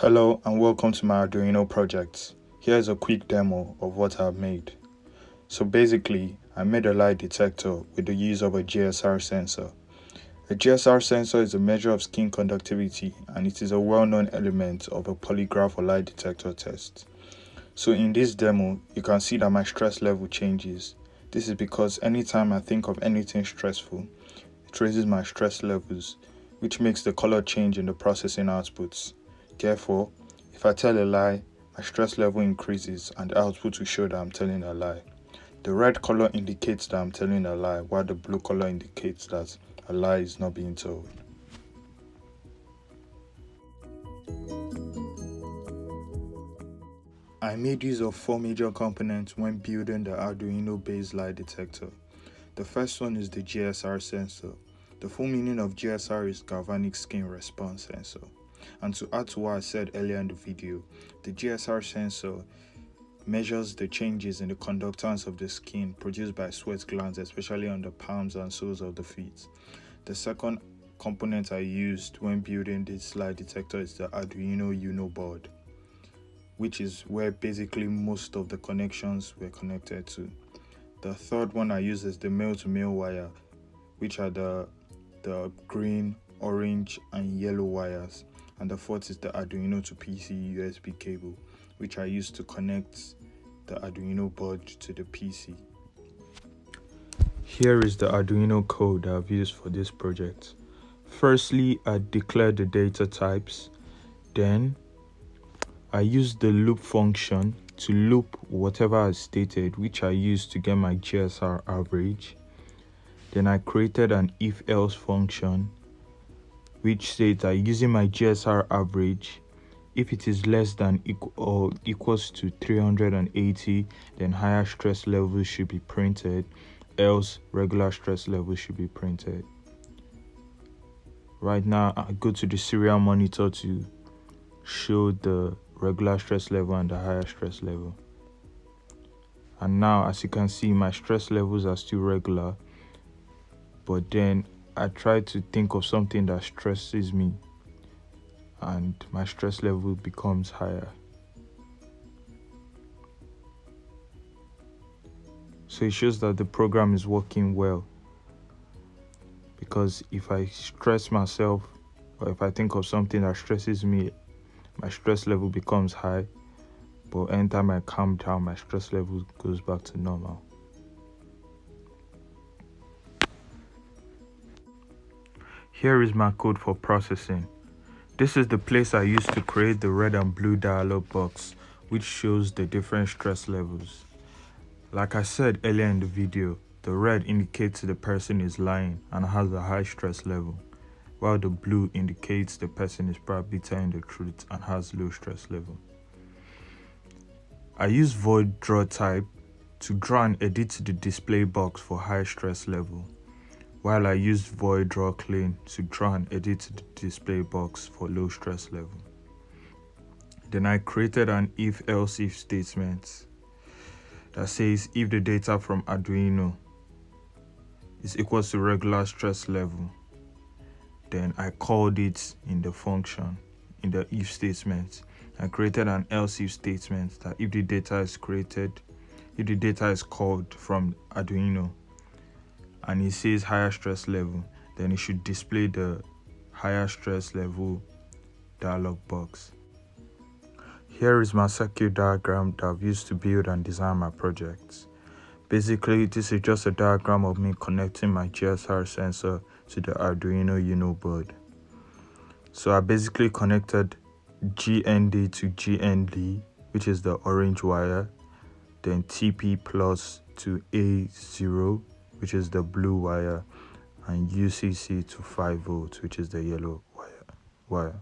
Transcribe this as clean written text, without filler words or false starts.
Hello and welcome to my Arduino project. Here's a quick demo of what I've made. So basically, I made a lie detector with the use of a GSR sensor. A GSR sensor is a measure of skin conductivity and it is a well-known element of a polygraph or lie detector test. So in this demo, you can see that my stress level changes. This is because anytime I think of anything stressful, it raises my stress levels, which makes the color change in the processing outputs. Therefore, if I tell a lie, my stress level increases and the output will show that I'm telling a lie. The red color indicates that I'm telling a lie, while the blue color indicates that a lie is not being told. I made use of 4 major components when building the Arduino-based lie detector. The first one is the GSR sensor. The full meaning of GSR is Galvanic Skin Response Sensor. And to add to what I said earlier in the video, the GSR sensor measures the changes in the conductance of the skin produced by sweat glands, especially on the palms and soles of the feet. The second component I used when building this lie detector is the Arduino Uno board, which is where basically most of the connections were connected to. The third one I use is the male-to-male wire, which are the green, orange, and yellow wires. And the fourth is the Arduino to PC USB cable, which I use to connect the Arduino board to the PC. Here is the Arduino code I've used for this project. Firstly, I declared the data types. Then I used the loop function to loop whatever I stated, which I used to get my GSR average. Then I created an if-else function, which states that using my GSR average, if it is less than or equals to 380, then higher stress levels should be printed, else regular stress levels should be printed. Right now, I go to the serial monitor to show the regular stress level and the higher stress level. And now, as you can see, my stress levels are still regular, but then I try to think of something that stresses me and my stress level becomes higher. So it shows that the program is working well, because if I stress myself or if I think of something that stresses me, my stress level becomes high, but anytime I calm down, my stress level goes back to normal. Here is my code for processing. This is the place I used to create the red and blue dialog box, which shows the different stress levels. Like I said earlier in the video, the red indicates the person is lying and has a high stress level, while the blue indicates the person is probably telling the truth and has low stress level. I use void draw type to draw and edit the display box for high stress level, while I used void draw clean to draw and edit the display box for low stress level. Then I created an if-else if statement that says if the data from Arduino is equal to regular stress level, then I called it in the function, in the if statement. I created an else if statement that if the data is called from Arduino and it says higher stress level, then it should display the higher stress level dialog box. Here is my circuit diagram that I've used to build and design my projects. Basically, this is just a diagram of me connecting my GSR sensor to the Arduino Uno board. So I basically connected GND to GND, which is the orange wire, then TP plus to A0, which is the blue wire, and UCC to 5 volts, which is the yellow wire.